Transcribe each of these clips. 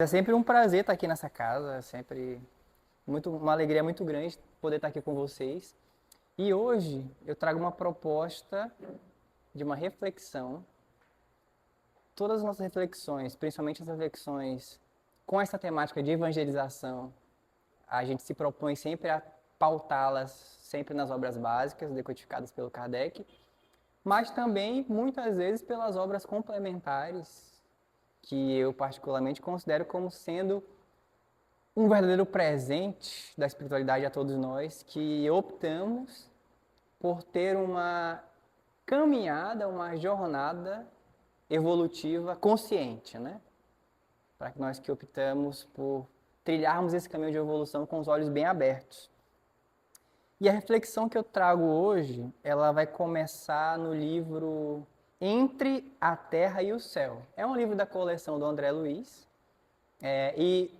É sempre um prazer estar aqui nessa casa, é sempre uma alegria muito grande poder estar aqui com vocês. E hoje eu trago uma proposta de uma reflexão. Todas as nossas reflexões, principalmente as reflexões com essa temática de evangelização, a gente se propõe sempre a pautá-las sempre nas obras básicas, decodificadas pelo Kardec, mas também muitas vezes pelas obras complementares, que eu particularmente considero como sendo um verdadeiro presente da espiritualidade a todos nós, que optamos por ter uma caminhada, uma jornada evolutiva consciente, né? Para que nós que optamos por trilharmos esse caminho de evolução com os olhos bem abertos. E a reflexão que eu trago hoje, ela vai começar no livro Entre a Terra e o Céu. É um livro da coleção do André Luiz, e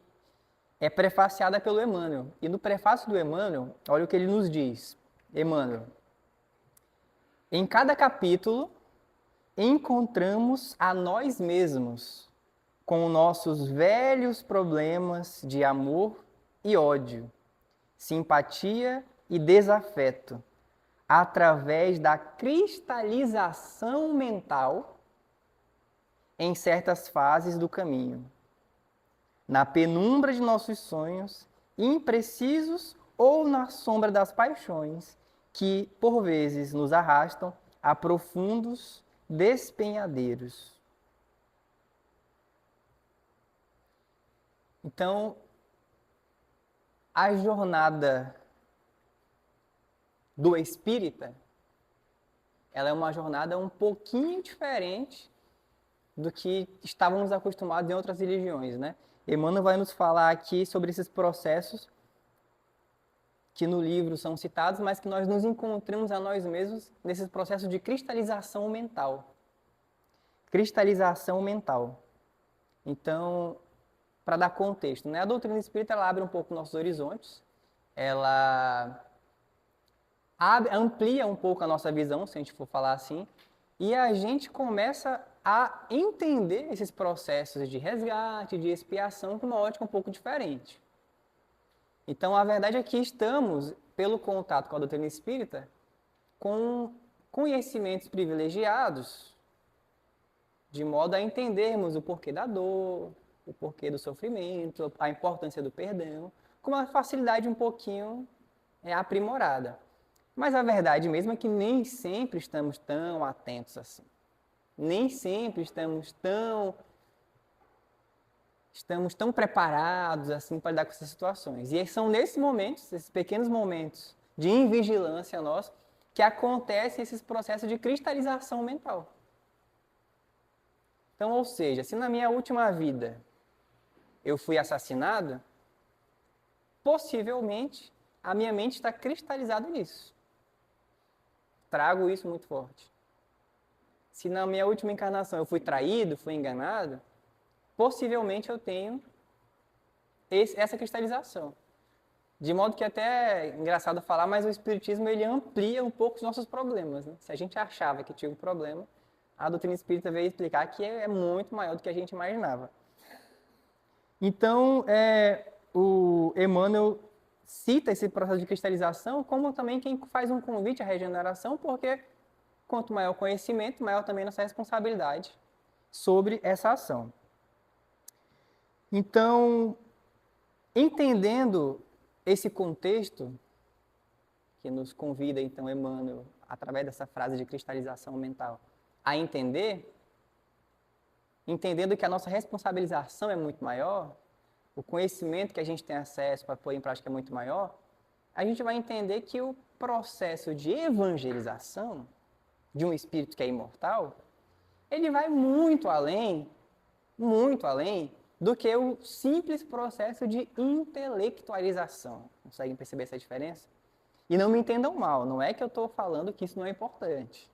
é prefaciada pelo Emmanuel. E no prefácio do Emmanuel, olha o que ele nos diz. Emmanuel: em cada capítulo, encontramos a nós mesmos com nossos velhos problemas de amor e ódio, simpatia e desafeto, através da cristalização mental em certas fases do caminho. Na penumbra de nossos sonhos, imprecisos ou na sombra das paixões, que, por vezes, nos arrastam a profundos despenhadeiros. Então, a jornada do espírita, ela é uma jornada um pouquinho diferente do que estávamos acostumados em outras religiões, né? Emmanuel vai nos falar aqui sobre esses processos que no livro são citados, mas que nós nos encontramos a nós mesmos nesses processos de cristalização mental. Cristalização mental. Então, para dar contexto, né? A doutrina espírita ela abre um pouco nossos horizontes, ela amplia um pouco a nossa visão, se a gente for falar assim, e a gente começa a entender esses processos de resgate, de expiação, com uma ótica um pouco diferente. Então, a verdade é que estamos, pelo contato com a doutrina espírita, com conhecimentos privilegiados, de modo a entendermos o porquê da dor, o porquê do sofrimento, a importância do perdão, com uma facilidade um pouquinho aprimorada. Mas a verdade mesmo é que nem sempre estamos tão atentos assim. Nem sempre estamos tão preparados assim para lidar com essas situações. E são nesses momentos, esses pequenos momentos de invigilância nossa, que acontecem esses processos de cristalização mental. Então, ou seja, se na minha última vida eu fui assassinado, possivelmente a minha mente está cristalizada nisso. Trago isso muito forte. Se na minha última encarnação eu fui traído, fui enganado, possivelmente eu tenho essa cristalização. De modo que até é engraçado falar, mas o Espiritismo ele amplia um pouco os nossos problemas. Né? Se a gente achava que tinha um problema, a doutrina espírita veio explicar que é muito maior do que a gente imaginava. Então, o Emmanuel cita esse processo de cristalização como também quem faz um convite à regeneração, porque quanto maior o conhecimento, maior também nossa responsabilidade sobre essa ação. Então, entendendo esse contexto, que nos convida, então, Emmanuel, através dessa frase de cristalização mental, a entender, entendendo que a nossa responsabilização é muito maior, o conhecimento que a gente tem acesso para pôr em prática é muito maior, a gente vai entender que o processo de evangelização de um espírito que é imortal, ele vai muito além do que o simples processo de intelectualização. Conseguem perceber essa diferença? E não me entendam mal, não é que eu estou falando que isso não é importante.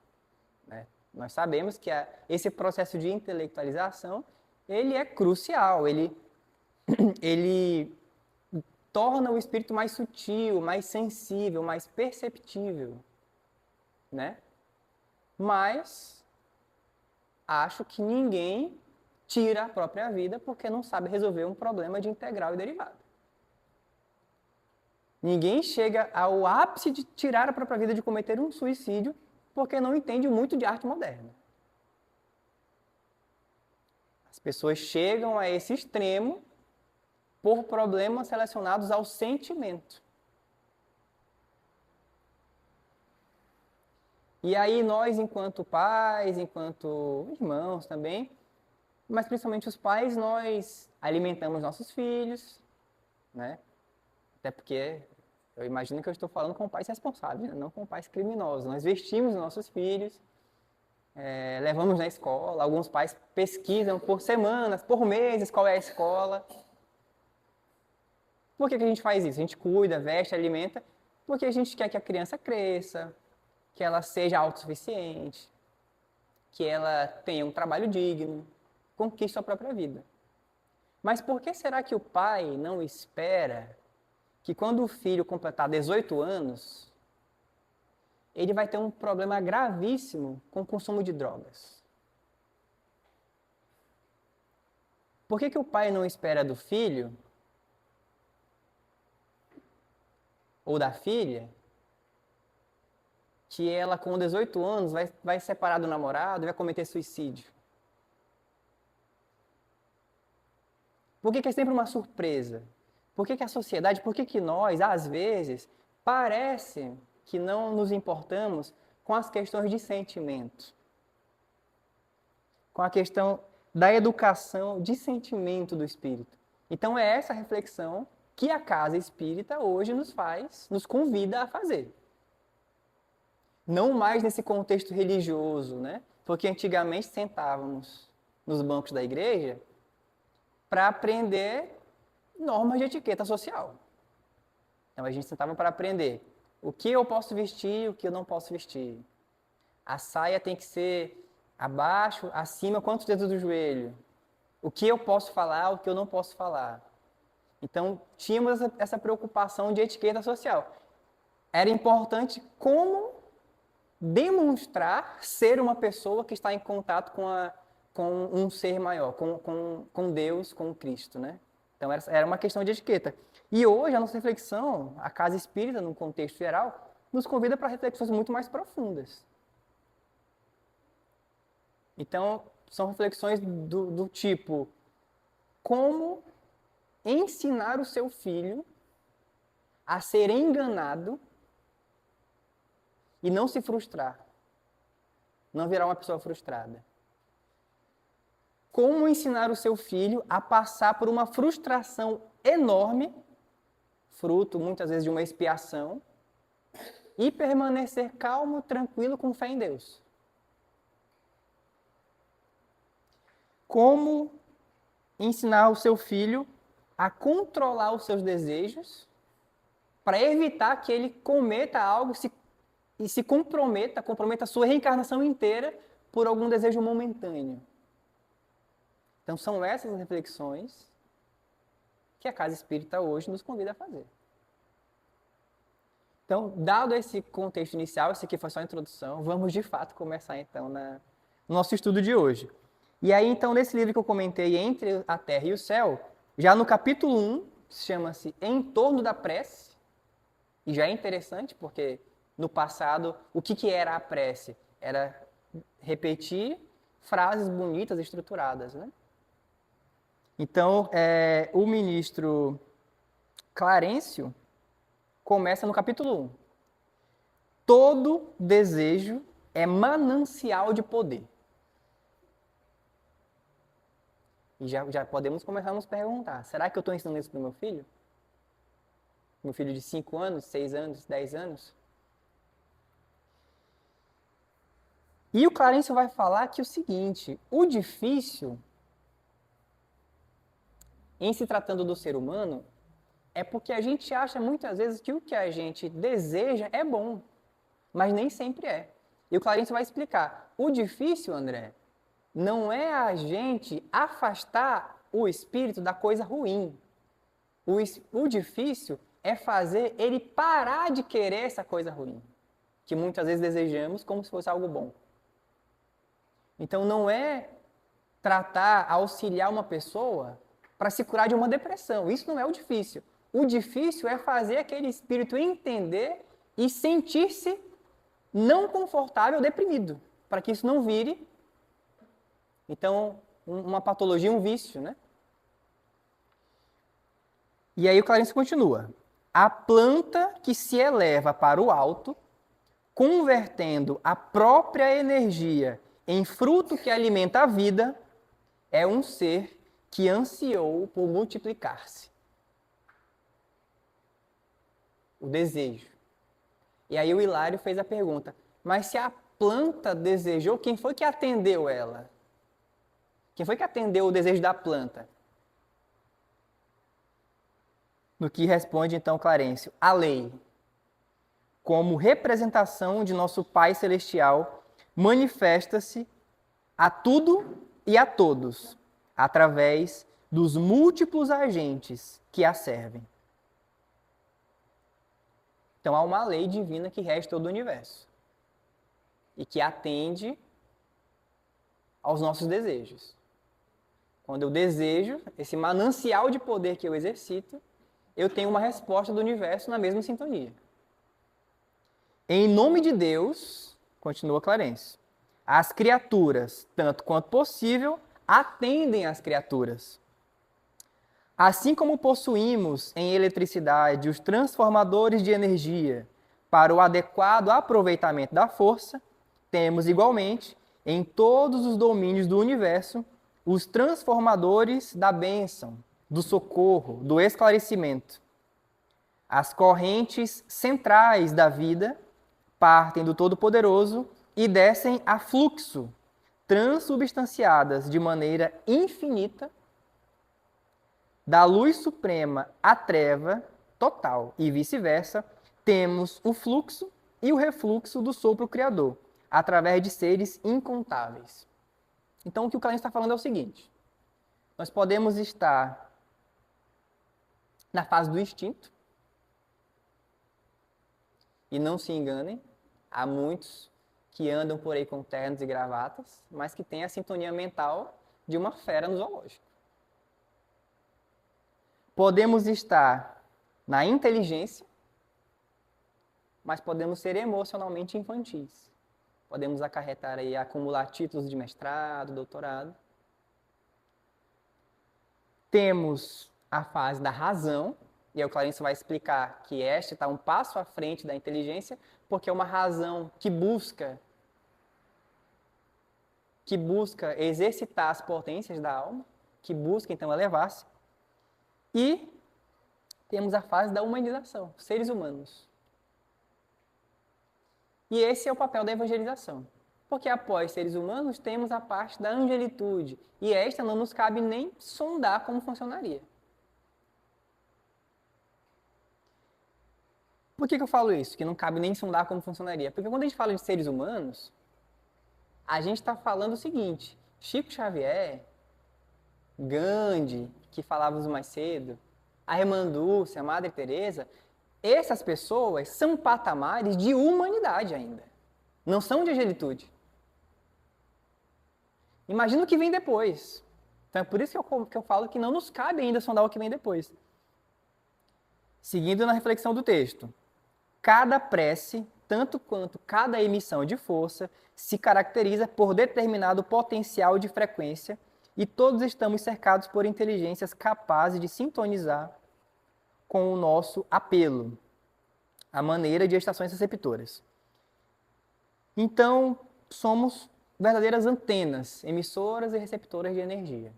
Né? Nós sabemos que esse processo de intelectualização, ele é crucial, ele torna o espírito mais sutil, mais sensível, mais perceptível. Né? Mas acho que ninguém tira a própria vida porque não sabe resolver um problema de integral e derivada. Ninguém chega ao ápice de tirar a própria vida, de cometer um suicídio, porque não entende muito de arte moderna. As pessoas chegam a esse extremo por problemas relacionados ao sentimento. E aí nós, enquanto pais, enquanto irmãos também, mas principalmente os pais, nós alimentamos nossos filhos, né? Até porque eu imagino que eu estou falando com pais responsáveis, né? Não com pais criminosos. Nós vestimos nossos filhos, levamos na escola. Alguns pais pesquisam por semanas, por meses, qual é a escola. Por que a gente faz isso? A gente cuida, veste, alimenta, porque a gente quer que a criança cresça, que ela seja autossuficiente, que ela tenha um trabalho digno, conquiste sua própria vida. Mas por que será que o pai não espera que quando o filho completar 18 anos, ele vai ter um problema gravíssimo com o consumo de drogas? Por que o pai não espera do filho ou da filha que ela, com 18 anos, vai separar do namorado e vai cometer suicídio? Por que é sempre uma surpresa? Por que a sociedade, por que nós, às vezes, parece que não nos importamos com as questões de sentimento? Com a questão da educação de sentimento do espírito. Então é essa reflexão que a casa espírita hoje nos convida a fazer. Não mais nesse contexto religioso, né? Porque antigamente sentávamos nos bancos da igreja para aprender normas de etiqueta social. Então a gente sentava para aprender o que eu posso vestir, o que eu não posso vestir. A saia tem que ser abaixo, acima, quantos dedos do joelho? O que eu posso falar, o que eu não posso falar. Então tínhamos essa preocupação de etiqueta social. Era importante como demonstrar ser uma pessoa que está em contato com um ser maior, com Deus, com Cristo, né? Então era uma questão de etiqueta. E hoje a nossa reflexão, a casa espírita, num contexto geral, nos convida para reflexões muito mais profundas. Então, são reflexões do tipo, como ensinar o seu filho a ser enganado e não se frustrar, não virar uma pessoa frustrada. Como ensinar o seu filho a passar por uma frustração enorme, fruto muitas vezes de uma expiação, e permanecer calmo, tranquilo, com fé em Deus. Como ensinar o seu filho a controlar os seus desejos para evitar que ele cometa algo e se comprometa a sua reencarnação inteira por algum desejo momentâneo. Então são essas as reflexões que a Casa Espírita hoje nos convida a fazer. Então, dado esse contexto inicial, esse aqui foi só a introdução, vamos de fato começar então no nosso estudo de hoje. E aí então nesse livro que eu comentei, Entre a Terra e o Céu, já no capítulo 1, chama-se Em Torno da Prece, e já é interessante porque no passado, o que era a prece? Era repetir frases bonitas, estruturadas, né? Então, o ministro Clarencio começa no capítulo 1. Todo desejo é manancial de poder. E já podemos começar a nos perguntar, será que eu estou ensinando isso para o meu filho? Meu filho de 5 anos, 6 anos, 10 anos? E o Clarencio vai falar que o seguinte, o difícil, em se tratando do ser humano, é porque a gente acha muitas vezes que o que a gente deseja é bom, mas nem sempre é. E o Clarencio vai explicar, o difícil, André, não é a gente afastar o espírito da coisa ruim. O difícil é fazer ele parar de querer essa coisa ruim, que muitas vezes desejamos como se fosse algo bom. Então não é tratar, auxiliar uma pessoa para se curar de uma depressão. Isso não é o difícil. O difícil é fazer aquele espírito entender e sentir-se não confortável, deprimido, para que isso não vire, então, uma patologia, um vício, né? E aí o Clarence continua. A planta que se eleva para o alto, convertendo a própria energia em fruto que alimenta a vida, é um ser que ansiou por multiplicar-se. O desejo. E aí o Hilário fez a pergunta, mas se a planta desejou, quem foi que atendeu ela? Quem foi que atendeu o desejo da planta? No que responde então Clarencio, a lei, como representação de nosso Pai Celestial, manifesta-se a tudo e a todos, através dos múltiplos agentes que a servem. Então há uma lei divina que rege todo o universo e que atende aos nossos desejos. Quando eu desejo, esse manancial de poder que eu exercito, eu tenho uma resposta do universo na mesma sintonia. Em nome de Deus, continua Clarence, as criaturas, tanto quanto possível, atendem às criaturas. Assim como possuímos em eletricidade os transformadores de energia para o adequado aproveitamento da força, temos igualmente, em todos os domínios do universo, os transformadores da bênção, do socorro, do esclarecimento. As correntes centrais da vida partem do Todo-Poderoso e descem a fluxo, transubstanciadas de maneira infinita, da luz suprema à treva total e vice-versa, temos o fluxo e o refluxo do sopro criador, através de seres incontáveis. Então, o que o Clarence está falando é o seguinte, nós podemos estar na fase do instinto, e não se enganem, há muitos que andam por aí com ternos e gravatas, mas que têm a sintonia mental de uma fera no zoológico. Podemos estar na inteligência, mas podemos ser emocionalmente infantis. Podemos acarretar aí, acumular títulos de mestrado, doutorado. Temos a fase da razão, e aí o Clarence vai explicar que esta está um passo à frente da inteligência, porque é uma razão que busca exercitar as potências da alma, que busca então elevar-se. E temos a fase da humanização, seres humanos. E esse é o papel da evangelização. Porque após seres humanos temos a parte da angelitude, e esta não nos cabe nem sondar como funcionaria. Por que eu falo isso? Que não cabe nem sondar como funcionaria? Porque quando a gente fala de seres humanos, a gente está falando o seguinte, Chico Xavier, Gandhi, que falávamos mais cedo, a Irmã Dulce, a Madre Teresa, essas pessoas são patamares de humanidade ainda. Não são de angelitude. Imagina o que vem depois. Então é por isso que eu falo que não nos cabe ainda sondar o que vem depois. Seguindo na reflexão do texto. Cada prece, tanto quanto cada emissão de força, se caracteriza por determinado potencial de frequência e todos estamos cercados por inteligências capazes de sintonizar com o nosso apelo, a maneira de estações receptoras. Então, somos verdadeiras antenas, emissoras e receptoras de energia.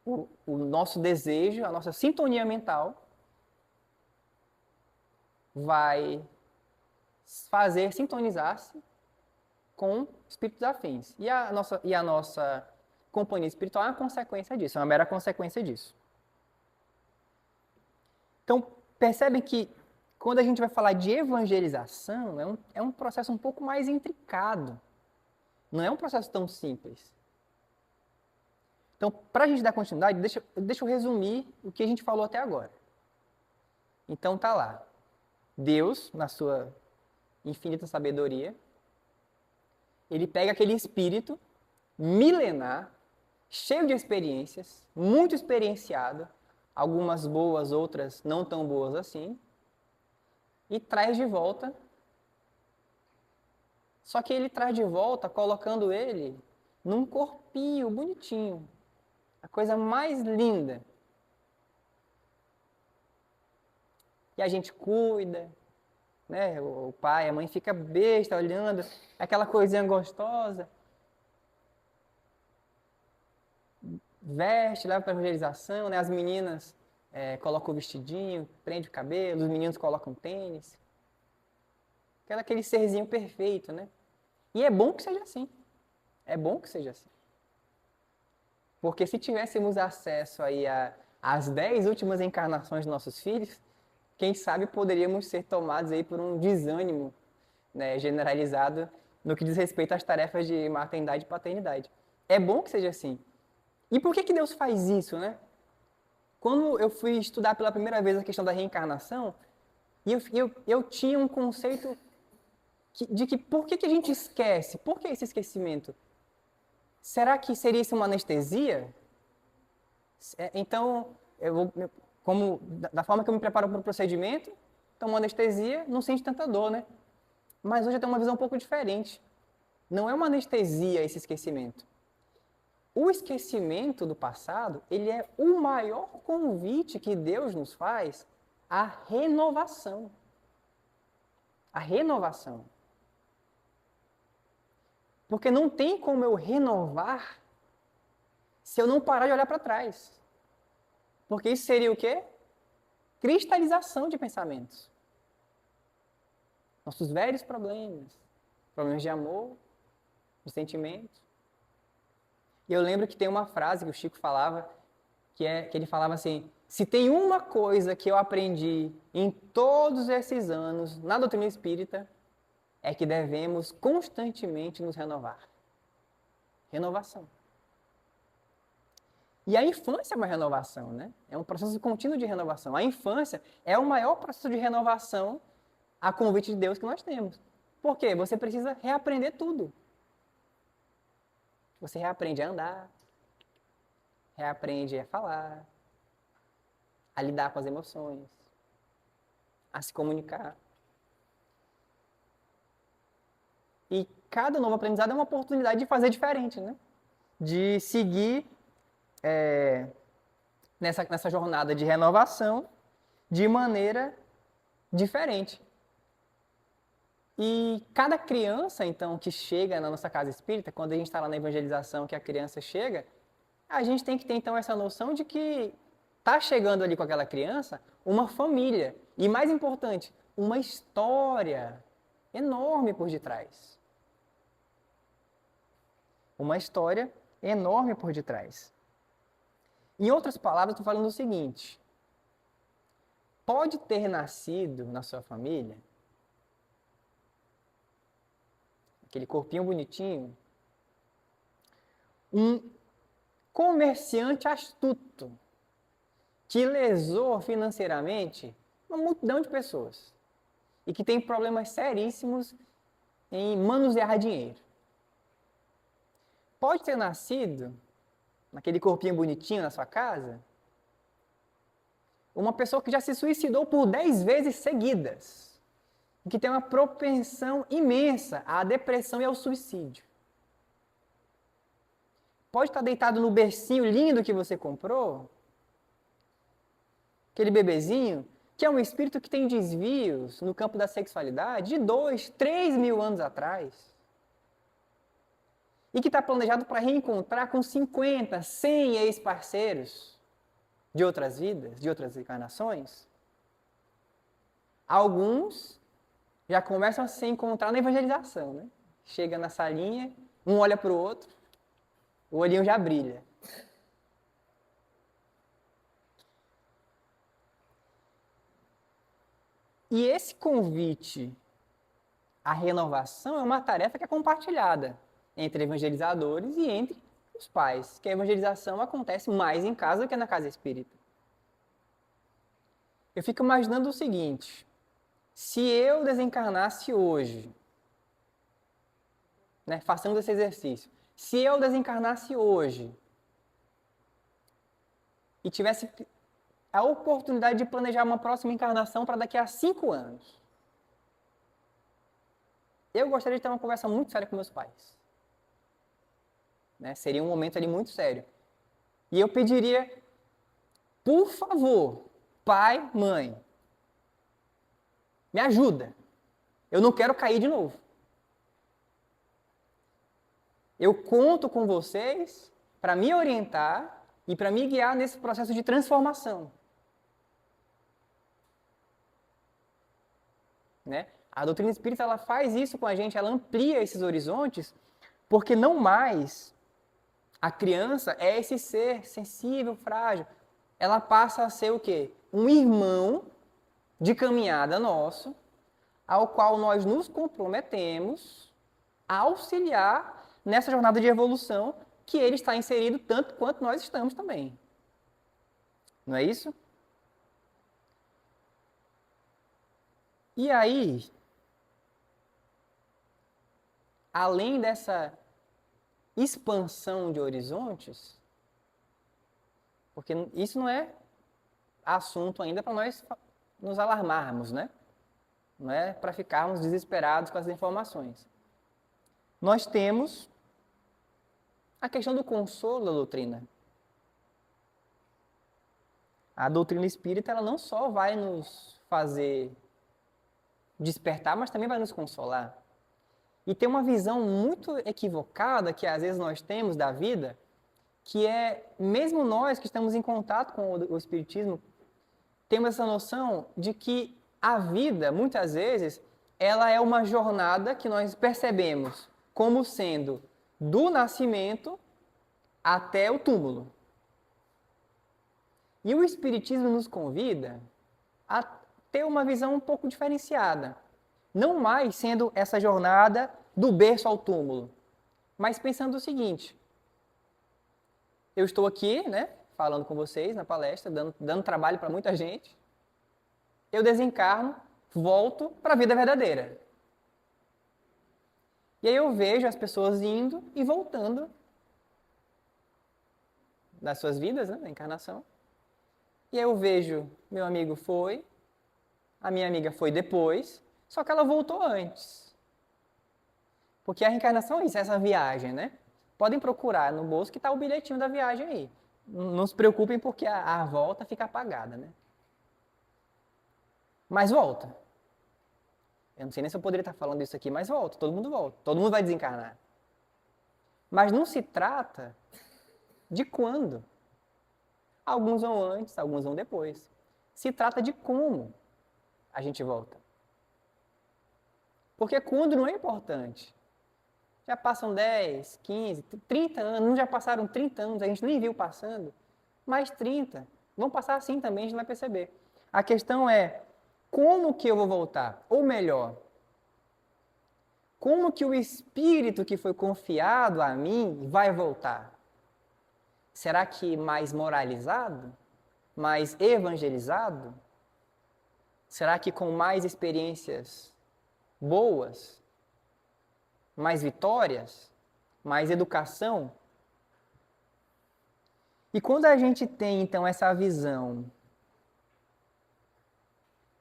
O nosso desejo, a nossa sintonia mental vai fazer sintonizar-se com espíritos afins. E a nossa companhia espiritual é uma consequência disso, é uma mera consequência disso. Então, percebem que quando a gente vai falar de evangelização, é um processo um pouco mais intricado. Não é um processo tão simples. Então, para a gente dar continuidade, deixa eu resumir o que a gente falou até agora. Então, tá lá. Deus, na sua infinita sabedoria, ele pega aquele espírito milenar, cheio de experiências, muito experienciado, algumas boas, outras não tão boas assim, e traz de volta. Só que ele traz de volta colocando ele num corpinho bonitinho, a coisa mais linda. E a gente cuida, né? O pai, a mãe fica besta olhando, aquela coisinha gostosa. Veste, leva para evangelização, né? As meninas colocam o vestidinho, prende o cabelo, os meninos colocam tênis. Aquele serzinho perfeito, né? E é bom que seja assim. É bom que seja assim. Porque se tivéssemos acesso aí às 10 últimas encarnações dos nossos filhos, quem sabe poderíamos ser tomados aí por um desânimo, né, generalizado no que diz respeito às tarefas de maternidade e paternidade. É bom que seja assim. E por que Deus faz isso, né? Quando eu fui estudar pela primeira vez a questão da reencarnação, eu tinha um conceito de que por que a gente esquece? Por que esse esquecimento? Será que seria isso uma anestesia? Então, como da forma que eu me preparo para o procedimento, tomo anestesia, não sente tanta dor, né? Mas hoje eu tenho uma visão um pouco diferente. Não é uma anestesia esse esquecimento. O esquecimento do passado, ele é o maior convite que Deus nos faz à renovação. A renovação. Porque não tem como eu renovar se eu não parar de olhar para trás. Porque isso seria o quê? Cristalização de pensamentos. Nossos velhos problemas de amor, de sentimento. E eu lembro que tem uma frase que o Chico falava, que ele falava assim: se tem uma coisa que eu aprendi em todos esses anos na doutrina espírita, é que devemos constantemente nos renovar. Renovação. E a infância é uma renovação, né? É um processo contínuo de renovação. A infância é o maior processo de renovação a convite de Deus que nós temos. Por quê? Você precisa reaprender tudo. Você reaprende a andar, reaprende a falar, a lidar com as emoções, a se comunicar. E cada novo aprendizado é uma oportunidade de fazer diferente, né? De seguir nessa jornada de renovação de maneira diferente. E cada criança, então, que chega na nossa casa espírita, quando a gente está lá na evangelização, que a criança chega, a gente tem que ter, então, essa noção de que está chegando ali com aquela criança uma família. E, mais importante, uma história enorme por detrás. Uma história enorme por detrás. Em outras palavras, estou falando o seguinte: pode ter nascido na sua família aquele corpinho bonitinho, um comerciante astuto que lesou financeiramente uma multidão de pessoas e que tem problemas seríssimos em manusear dinheiro. Pode ter nascido naquele corpinho bonitinho na sua casa uma pessoa que já se suicidou por 10 vezes seguidas, que tem uma propensão imensa à depressão e ao suicídio. Pode estar deitado no bercinho lindo que você comprou, aquele bebezinho, que é um espírito que tem desvios no campo da sexualidade de 2, 3 mil anos atrás. E que está planejado para reencontrar com 50, 100 ex-parceiros de outras vidas, de outras encarnações. Alguns já começam a se encontrar na evangelização, né? Chega na salinha, um olha para o outro, o olhinho já brilha. E esse convite à renovação é uma tarefa que é compartilhada entre evangelizadores e entre os pais, que a evangelização acontece mais em casa do que na casa espírita. Eu fico imaginando o seguinte: se eu desencarnasse hoje, né, façamos esse exercício, se eu desencarnasse hoje e tivesse a oportunidade de planejar uma próxima encarnação para daqui a 5 anos, eu gostaria de ter uma conversa muito séria com meus pais. Né? Seria um momento ali muito sério. E eu pediria, por favor, pai, mãe, me ajuda. Eu não quero cair de novo. Eu conto com vocês para me orientar e para me guiar nesse processo de transformação. Né? A doutrina espírita ela faz isso com a gente, ela amplia esses horizontes, porque não mais a criança é esse ser sensível, frágil. Ela passa a ser o quê? Um irmão de caminhada nosso, ao qual nós nos comprometemos a auxiliar nessa jornada de evolução que ele está inserido tanto quanto nós estamos também. Não é isso? E aí, além dessa expansão de horizontes, porque isso não é assunto ainda para nós nos alarmarmos, né? Não é para ficarmos desesperados com as informações. Nós temos a questão do consolo da doutrina. A doutrina espírita ela não só vai nos fazer despertar, mas também vai nos consolar. E tem uma visão muito equivocada que às vezes nós temos da vida, que é, mesmo nós que estamos em contato com o Espiritismo, temos essa noção de que a vida, muitas vezes, ela é uma jornada que nós percebemos como sendo do nascimento até o túmulo. E o Espiritismo nos convida a ter uma visão um pouco diferenciada. Não mais sendo essa jornada do berço ao túmulo, mas pensando o seguinte: eu estou aqui, né, falando com vocês na palestra, dando trabalho para muita gente. Eu desencarno, volto para a vida verdadeira. E aí eu vejo as pessoas indo e voltando das suas vidas, né, na encarnação. E aí eu vejo, meu amigo foi, a minha amiga foi depois, só que ela voltou antes. Porque a reencarnação é isso, essa viagem, né? Podem procurar no bolso que está o bilhetinho da viagem aí. Não se preocupem porque a volta fica apagada, né? Mas volta. Eu não sei nem se eu poderia estar falando isso aqui, mas volta, todo mundo volta. Todo mundo vai desencarnar. Mas não se trata de quando. Alguns vão antes, alguns vão depois. Se trata de como a gente volta. Porque quando não é importante. Já passam 10, 15, 30 anos, não já passaram 30 anos, a gente nem viu passando. Mais 30. Vão passar assim também, a gente não vai perceber. A questão é, como que eu vou voltar? Ou melhor, como que o espírito que foi confiado a mim vai voltar? Será que mais moralizado? Mais evangelizado? Será que com mais experiências boas? Mais vitórias? Mais educação? E quando a gente tem, então, essa visão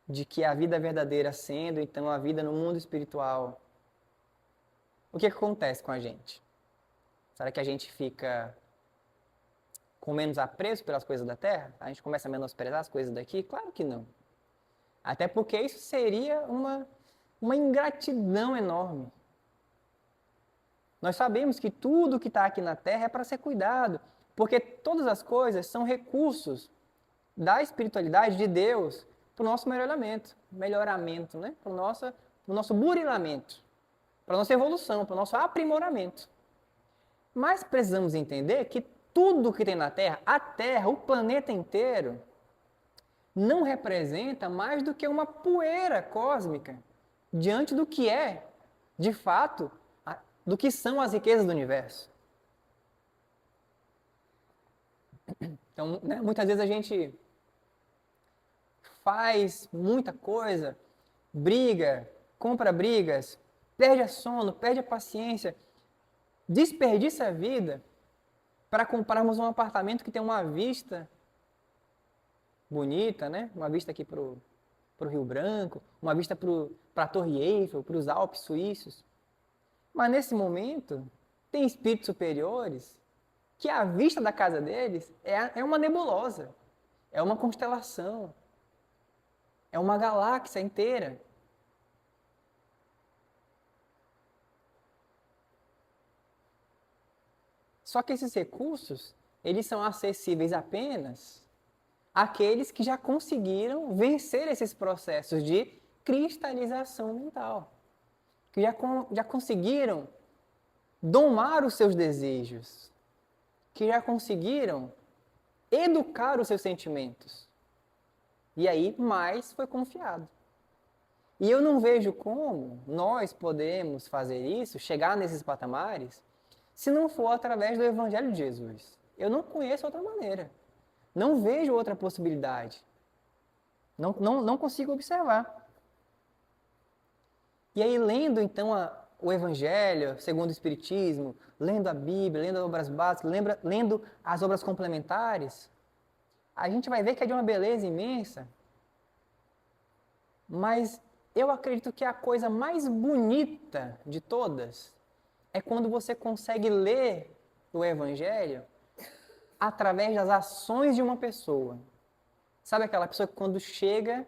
de que a vida verdadeira sendo, então, a vida no mundo espiritual, o que acontece com a gente? Será que a gente fica com menos apreço pelas coisas da Terra? A gente começa a menosprezar as coisas daqui? Claro que não. Até porque isso seria uma ingratidão enorme. Nós sabemos que tudo que está aqui na Terra é para ser cuidado, porque todas as coisas são recursos da espiritualidade de Deus para o nosso melhoramento, né? Para o nosso burilamento, para a nossa evolução, para o nosso aprimoramento. Mas precisamos entender que tudo que tem na Terra, a Terra, o planeta inteiro, não representa mais do que uma poeira cósmica diante do que é, de fato, do que são as riquezas do universo. Então, né, muitas vezes a gente faz muita coisa, briga, compra brigas, perde a sono, perde a paciência, desperdiça a vida para comprarmos um apartamento que tem uma vista bonita, né? Uma vista aqui para o Rio Branco, uma vista para a Torre Eiffel, para os Alpes suíços. Mas nesse momento, tem espíritos superiores que a vista da casa deles é uma nebulosa, é uma constelação, é uma galáxia inteira. Só que esses recursos, eles são acessíveis apenas àqueles que já conseguiram vencer esses processos de cristalização mental, que já conseguiram domar os seus desejos, que já conseguiram educar os seus sentimentos. E aí mais foi confiado. E eu não vejo como nós podemos fazer isso, chegar nesses patamares, se não for através do Evangelho de Jesus. Eu não conheço outra maneira. Não vejo outra possibilidade. Não consigo observar. E aí, lendo então o Evangelho, segundo o Espiritismo, lendo a Bíblia, lendo as obras básicas, lendo as obras complementares, a gente vai ver que é de uma beleza imensa. Mas eu acredito que a coisa mais bonita de todas é quando você consegue ler o Evangelho através das ações de uma pessoa. Sabe aquela pessoa que quando chega,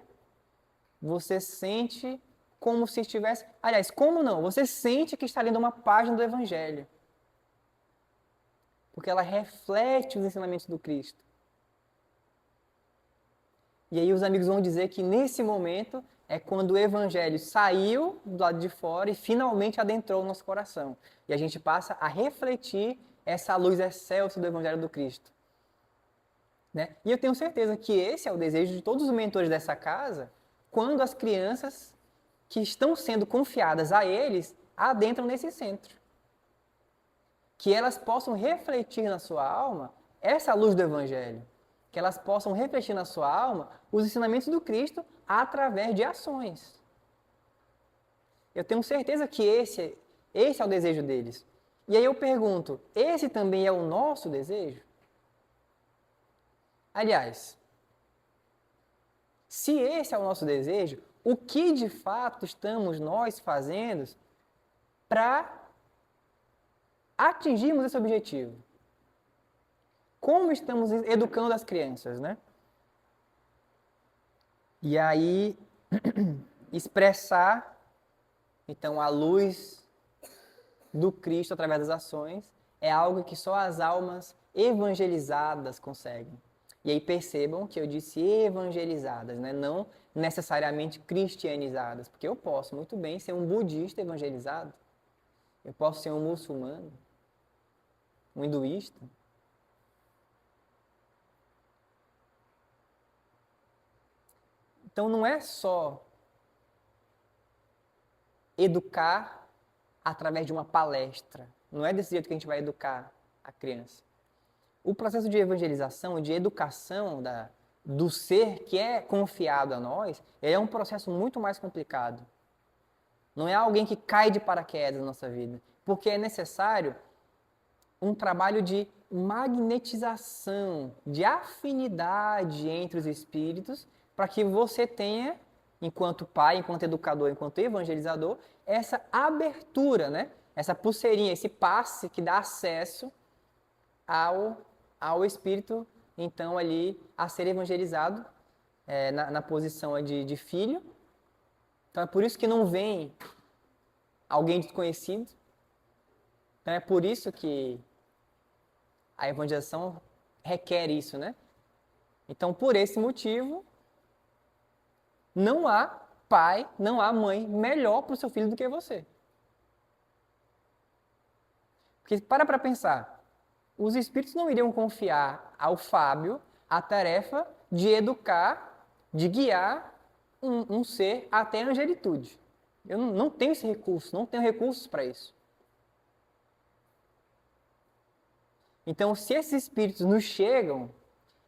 você sente como se estivesse... Aliás, como não? Você sente que está lendo uma página do Evangelho. Porque ela reflete os ensinamentos do Cristo. E aí os amigos vão dizer que nesse momento é quando o Evangelho saiu do lado de fora e finalmente adentrou o nosso coração. E a gente passa a refletir essa luz excelsa do Evangelho do Cristo. Né? E eu tenho certeza que esse é o desejo de todos os mentores dessa casa, quando as crianças que estão sendo confiadas a eles adentram nesse centro. Que elas possam refletir na sua alma essa luz do Evangelho. Que elas possam refletir na sua alma os ensinamentos do Cristo através de ações. Eu tenho certeza que esse é o desejo deles. E aí eu pergunto, esse também é o nosso desejo? Aliás, se esse é o nosso desejo, o que de fato estamos nós fazendo para atingirmos esse objetivo? Como estamos educando as crianças, né? E aí, expressar, então, a luz do Cristo através das ações é algo que só as almas evangelizadas conseguem. E aí percebam que eu disse evangelizadas, né? Não necessariamente cristianizadas, porque eu posso muito bem ser um budista evangelizado, eu posso ser um muçulmano, um hinduísta. Então não é só educar através de uma palestra, não é desse jeito que a gente vai educar a criança. O processo de evangelização, de educação do ser que é confiado a nós, ele é um processo muito mais complicado. Não é alguém que cai de paraquedas na nossa vida, porque é necessário um trabalho de magnetização, de afinidade entre os espíritos, para que você tenha, enquanto pai, enquanto educador, enquanto evangelizador, essa abertura, né? Essa pulseirinha, esse passe que dá acesso ao espírito, então, ali, a ser evangelizado na posição de filho. Então, é por isso que não vem alguém desconhecido. Então, é por isso que a evangelização requer isso, né? Então, por esse motivo, não há pai, não há mãe melhor para o seu filho do que você. Porque para pensar, os espíritos não iriam confiar ao Fábio a tarefa de educar, de guiar um ser até a angelitude. Eu não tenho esse recurso, não tenho recursos para isso. Então, se esses espíritos nos chegam,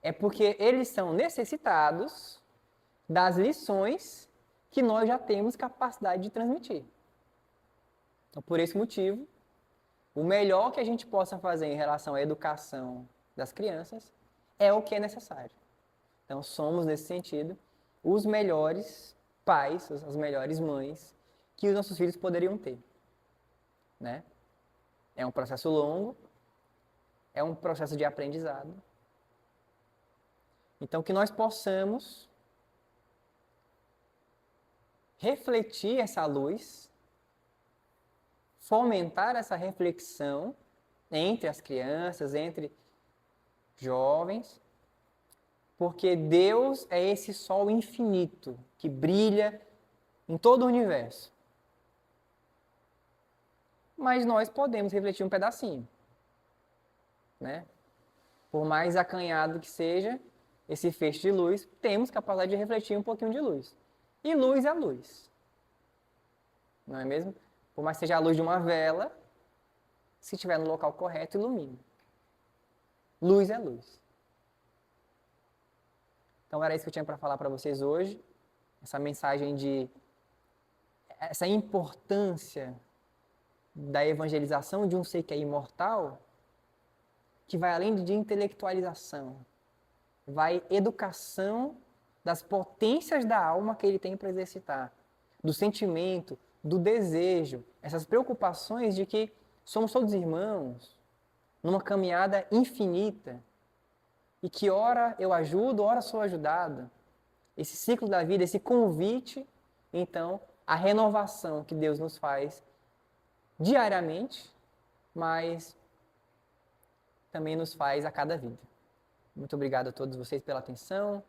é porque eles são necessitados das lições que nós já temos capacidade de transmitir. Então, por esse motivo, o melhor que a gente possa fazer em relação à educação das crianças é o que é necessário. Então, somos, nesse sentido, os melhores pais, as melhores mães que os nossos filhos poderiam ter, né? É um processo longo, é um processo de aprendizado. Então, que nós possamos refletir essa luz, fomentar essa reflexão entre as crianças, entre jovens, porque Deus é esse sol infinito que brilha em todo o universo. Mas nós podemos refletir um pedacinho, né? Por mais acanhado que seja esse feixe de luz, temos capacidade de refletir um pouquinho de luz. E luz é luz, não é mesmo? Por mais que seja a luz de uma vela, se estiver no local correto, ilumina. Luz é luz. Então era isso que eu tinha para falar para vocês hoje. Essa mensagem de essa importância da evangelização de um ser que é imortal, que vai além de intelectualização, vai educação das potências da alma que ele tem para exercitar, do sentimento, do desejo, essas preocupações de que somos todos irmãos, numa caminhada infinita, e que ora eu ajudo, ora sou ajudado. Esse ciclo da vida, esse convite, então, a renovação que Deus nos faz diariamente, mas também nos faz a cada vida. Muito obrigado a todos vocês pela atenção.